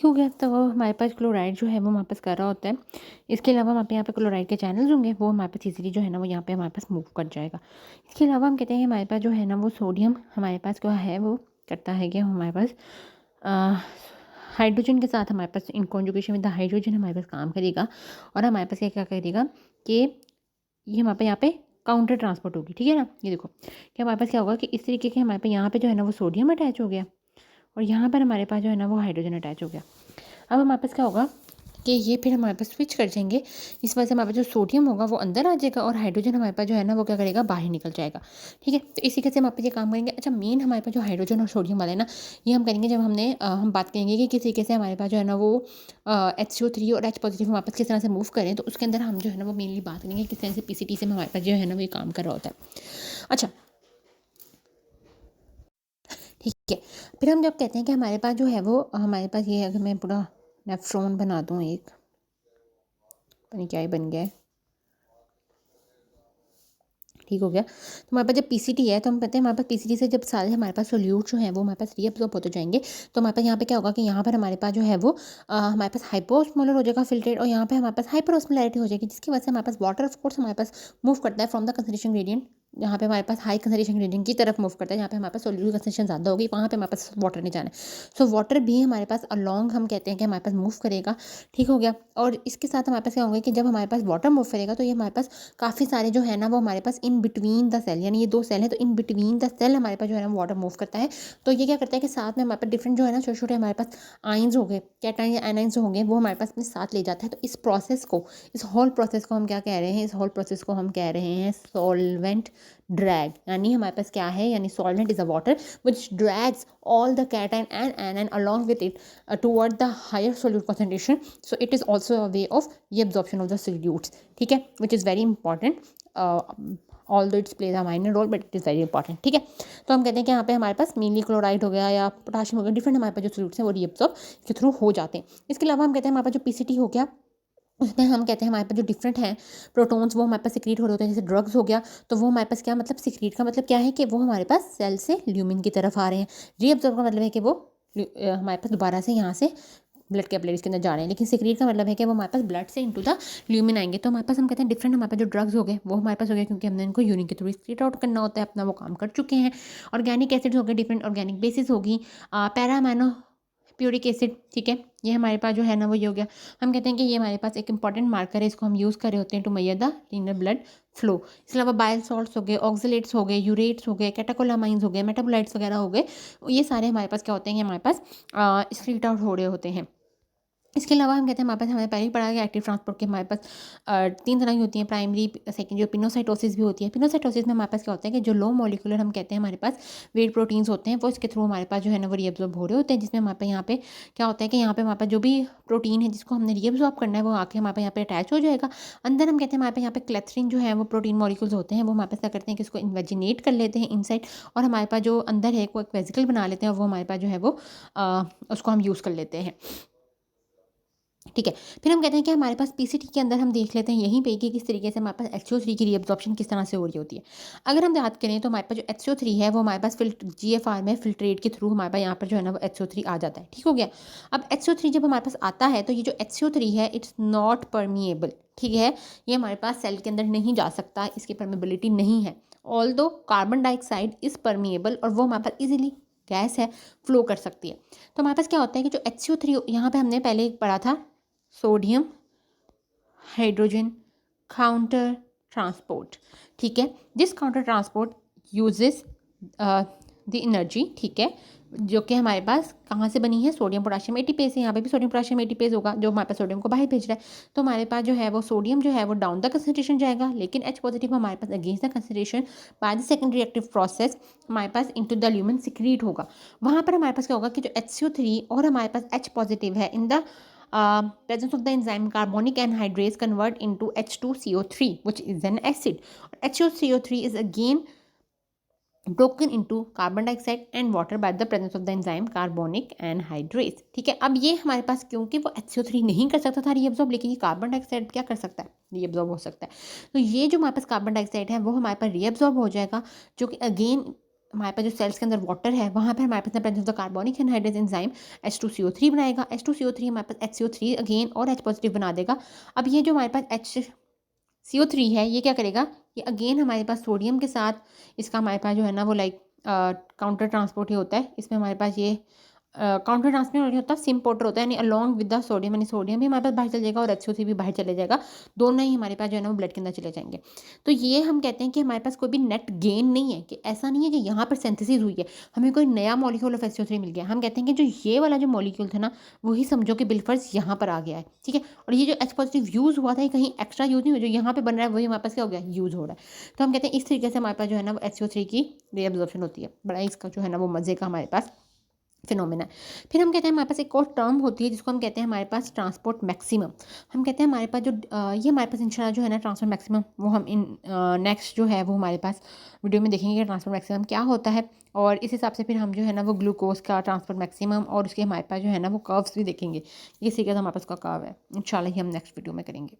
ठीक हो गया। तो वो हमारे पास क्लोराइड जो है वो हमारे पास कर रहा होता है। इसके अलावा हमारे पे यहाँ पे क्लोराइड के चैनल्स होंगे, वो हमारे पास ईज़िली जो है ना वो यहाँ पे हमारे पास मूव कर जाएगा। इसके अलावा हम कहते हैं हमारे पास जो है ना वो सोडियम हमारे पास क्या है वो करता है कि हमारे पास अ, हाइड्रोजन के साथ हमारे पास इन कॉन्जुगेशन विद द हाइड्रोजन हमारे पास काम करेगा और हमारे पास क्या-क्या करेगा कि ये हमारे पे यहाँ पे काउंटर ट्रांसपोर्ट होगी, ठीक है ना? ये देखो कि हमारे पास क्या होगा कि इस तरीके के हमारे पे यहाँ पे जो है ना वो सोडियम अटैच हो गया और यहाँ पर हमारे पास जो है ना वो हाइड्रोजन अटैच हो गया। अब हमारे पास क्या होगा कि ये फिर हमारे पास स्विच कर जाएँगे। इस वजह से हमारे पास जो सोडियम होगा वो अंदर आ जाएगा और हाइड्रोजन हमारे पास जो है ना वो क्या करेगा बाहर निकल जाएगा। ठीक है? तो इसी के से हम आप ये काम करेंगे। अच्छा मेन हमारे पास जो हाइड्रोजन और सोडियम वाला है ना, ये हम करेंगे जब हम बात करेंगे कि किस तरीके से हमारे पास जो है ना वो HCO3 और H पॉज़िटिव हमारे पास किस तरह से मूव करें, तो उसके अंदर हम जो है ना वो मेनली बात करेंगे किस तरह से पीसीटी से हमारे पास जो है ना वो ये काम कर रहा होता है। अच्छा, ठीक है। फिर हम जब कहते हैं कि हमारे पास जो है वो हमारे पास ये अगर मैं पूरा नेफ्रॉन बना दूँ एक, पता नहीं क्या ही बन गया है। ठीक हो गया। तो हमारे पास जब पीसीटी है तो हम कहते हैं हमारे पास पीसीटी से जब सारे हमारे पास सोल्यूट जो हैं वो हमारे पास रीअब्सॉर्ब होते जाएँगे। तो हमारे पास यहाँ पे क्या होगा कि यहाँ पर हमारे पास जो है वो हमारे पास हाइपोस्मोलर हो जाएगा फ़िल्ट्रेट और यहाँ पे हमारे पास हाइपरऑस्मोलैरिटी हो जाएगी, जिसकी वजह से हमारे पास वाटर ऑफ कोर्स हमारे पास मूव करता है फ्रॉम द कंसंट्रेशन ग्रेडिएंट। जहाँ पे हमारे पास हाई कंसंट्रेशन ग्रेडिएंट की तरफ मूव करता है, जहाँ पे हमारे पास सोल्यूट कंसंट्रेशन ज़्यादा होगी, वहाँ पे हमारे पास वाटर नहीं जाना है। सो वाटर भी हमारे पास अलोंग हम कहते हैं कि हमारे पास मूव करेगा। ठीक हो गया। और इसके साथ हमारे पास क्या होंगे कि जब हमारे पास वाटर मूव करेगा तो ये हमारे पास काफ़ी सारे जो है ना वो हमारे पास इन बिटवीन द सेल, यानी ये 2 सेल हैं तो इन बिटवीन द सेल हमारे पास जो है ना वाटर मूव करता है। तो ये क्या करता है कि साथ में हमारे पास डिफरेंट जो है ना छोटे-छोटे हमारे पास आयन्स हो गए, कैटायन या एनायन्स जो होंगे वो हमारे पास अपने साथ ले जाता है। तो इस प्रोसेस को, इस होल प्रोसेस को हम क्या कह रहे हैं? इस होल प्रोसेस को हम कह रहे हैं सॉल्वेंट ड्रैग। यानी हमारे पास क्या है? यानी solvent is a water which drags all the cation and anion along with it toward the higher solute concentration. So it is also a way of reabsorption of the solutes. ठीक है, which is very important. Although it plays a minor role but it is very important. ठीक है, तो हम कहते हैं कि यहाँ पे हमारे पास मेनली क्लोराइड हो गया या पोटाशियम हो गया, डिफरेंट हमारे पास जो सोल्यूट्स हैं वो रिएब्सॉर्ब के थ्रू हो जाते हैं। इसके अलावा हम कहते हैं हमारे पास जो पीसीटी हो गया, उसमें हम कहते हैं हमारे पास जो डिफरेंट हैं प्रोटॉन्स वो हमारे पास सिक्रीट हो रहे होते हैं, जैसे ड्रग्स हो गया। तो वो हमारे पास क्या मतलब सिक्रीट का मतलब क्या है कि वो हमारे पास सेल से ल्यूमिन की तरफ आ रहे हैं। रीअब्जॉर्ब का मतलब है कि वो हमारे पास दोबारा से यहाँ से ब्लड कैपिलरीज के अंदर जा रहे हैं। लेकिन सिक्रीट का मतलब है कि वो हमारे पास ब्लड से इनटू द ल्यूमिन आएंगे। तो हमारे पास हम कहते हैं डिफरेंट हमारे पास जो ड्रग्स हो गए वो हमारे पास हो गए क्योंकि हमने इनको यूरिन के थ्रू स्क्रीट आउट करना होता है, अपना वो काम कर चुके हैं। ऑर्गेनिक एसिड्स हो गए, डिफरेंट ऑर्गेनिक बेसिस होगी, पैरामाइनो प्यूरिक एसिड। ठीक है, ये हमारे पास जो है ना वो ये हो गया। हम कहते हैं कि ये हमारे पास एक इंपॉर्टेंट मार्कर है, इसको हम यूज़ कर रहे होते हैं to measure the linear blood flow. इसके अलावा बाइल सॉल्ट्स हो गए, ऑक्सलेट्स हो गए, यूरेट्स हो गए, कैटाकोलामाइंस हो गए, मेटाबोलाइट्स वगैरह हो गए। ये सारे हमारे पास क्या होते हैं कि हमारे पास स्क्रीट आउट हो रहे होते हैं। इसके अलावा हम कहते हैं हमारे पास हमें पहले ही पढ़ा गया एक्टिव ट्रांसपोर्ट के हमारे पास 3 तरह की होती हैं, प्राइमरी, सेकेंडरी और पिनोसाइटोसिस भी होती है। पिनोसाइटोसिस में हमारे पास क्या होता है कि जो लो मॉलिक्यूलर हम कहते हैं हमारे पास वेट प्रोटीन्स होते हैं, वो इसके थ्रू हमारे पास जो है ना वो रीअब्सॉर्ब हो रहे होते हैं, जिसमें हमारे पास यहाँ पे क्या होता है कि यहाँ पे हमारे पास जो भी प्रोटीन है जिसको हमने रीअब्सॉर्ब करना है वो आके हमारे पास यहाँ पे अटैच हो जाएगा। अंदर हम कहते हैं हमारे पास यहाँ पे क्लेथरिन जो है वो प्रोटीन मॉलिक्यूल्स होते हैं, वो हमारे पास क्या करते हैं कि इसको इन्वेजिनेट कर लेते हैं इनसाइड और हमारे पास जो अंदर है वो एक वेसिकल बना लेते हैं और वो हमारे पास जो है वो उसको हम यूज़ कर लेते हैं। ठीक है, फिर हम कहते हैं कि हमारे पास पीसीटी के अंदर हम देख लेते हैं यहीं पे कि किस तरीके से हमारे पास HCO3 की रीअब्जॉर्प्शन किस तरह से हो रही होती है। अगर हम बात करें तो हमारे पास जो HCO3 है वो हमारे पास जीएफआर में फिल्ट्रेट के थ्रू हमारे पास यहाँ पर जो है ना वो HCO3 आ जाता है। ठीक हो गया। अब HCO3 जब हमारे पास आता है तो ये जो HCO3 है इट्स नॉट परमिएबल। ठीक है, ये हमारे पास सेल के अंदर नहीं जा सकता, इसकी परमिबिलिटी नहीं है। Although carbon dioxide is permeable और वो हमारे पास इजीली गैस है, फ्लो कर सकती है। तो हमारे पास क्या होता है कि जो HCO3 यहाँ पे हमने पहले पढ़ा था सोडियम हाइड्रोजन काउंटर ट्रांसपोर्ट। ठीक है, this counter transport uses the energy. ठीक है, जो कि हमारे पास कहाँ से बनी है, सोडियम पोटाशियम एटीपेज से। यहाँ पे भी सोडियम पोटाशियम एटीपेज होगा जो हमारे पास सोडियम को बाहर भेज रहा है। तो हमारे पास जो है वो सोडियम जो है वो डाउन द कंसंट्रेशन जाएगा, लेकिन H पॉजिटिव हमारे पास against the concentration by the secondary reactive process हमारे पास इनटू द ल्यूमेन सिक्रीट होगा। वहाँ पर हमारे पास क्या होगा कि जो HCO3 और हमारे पास H पॉजिटिव है in the presence of the enzyme carbonic anhydrase convert into H2CO3 which is an acid. HCO3 is again broken into carbon dioxide and water by the presence of the enzyme carbonic anhydrase. ठीक है, अब ये हमारे पास क्योंकि वो HCO3 नहीं कर सकता था रीअब्जॉर्ब, लेकिन ये कार्बन डाइऑक्साइड क्या कर सकता है, रीअब्जॉर्ब हो सकता है। तो ये जो हमारे पास कार्बन डाइऑक्साइड है वो हमारे पास रीअब्जॉर्ब हो जाएगा, जो कि अगेन हमारे पास जो सेल्स के अंदर वाटर है वहाँ पर हमारे पास presence of the carbonic anhydrase enzyme H2CO3 बनाएगा। H2CO3 हमारे पास HCO3 अगेन और H पॉजिटिव बना देगा। अब ये जो हमारे पास HCO3 है ये क्या करेगा, ये अगेन हमारे पास सोडियम के साथ इसका हमारे पास जो है ना वो लाइक काउंटर ट्रांसपोर्ट ही होता है। इसमें हमारे पास ये काउंटर ट्रांसपोर्ट नहीं होता, सिम्पोर्टर होता है, यानी अलॉन्ग विद द सोडियम, यानी सोडियम भी हमारे पास बाहर चले जाएगा और HCO3 भी बाहर चले जाएगा। दोनों ही हमारे पास जो है ना वो ब्लड के अंदर चले जाएंगे। तो ये हम कहते हैं कि हमारे पास कोई भी नेट गेन नहीं है, कि ऐसा नहीं है कि यहाँ पर सिंथेसिस हुई है हमें कोई नया मॉलिक्यूल ऑफ HCO3 मिल गया। हम कहते हैं कि जो ये वाला जो मॉलिक्यूल था ना वही समझो कि बिलफर्स यहाँ पर आ गया है, ठीक है। और ये जो H पॉजिटिव यूज़ हुआ था ये कहीं एक्स्ट्रा यूज़ नहीं हुआ, जो यहाँ पे बन रहा है वही हमारे पास क्या हो गया, यूज़ हो रहा है। तो हम कहते हैं इस तरीके से हमारे पास जो है ना वो HCO3 की रीअब्जॉर्प्शन होती है। बड़ा इसका जो है ना वो मज़े का हमारे पास फिनोमेना। फिर हम कहते हैं हमारे पास एक और टर्म होती है जिसको हम कहते हैं हमारे पास ट्रांसपोर्ट मैक्सिमम। हम कहते हैं हमारे पास जो ये हमारे पास इंशाल्लाह जो है ना ट्रांसपोर्ट मैक्सिमम, वो हम इन नेक्स्ट जो है वो हमारे पास वीडियो में देखेंगे कि ट्रांसपोर्ट मैक्सिमम क्या होता है। और इस हिसाब से फिर हम जो है ना वो ग्लूकोज का ट्रांसपोर्ट मैक्सिमम और उसके हमारे पास जो है ना वो कर्व्स भी देखेंगे, इसी के हमारे पास का कर्व है। इंशाल्लाह ही हम नेक्स्ट वीडियो में करेंगे।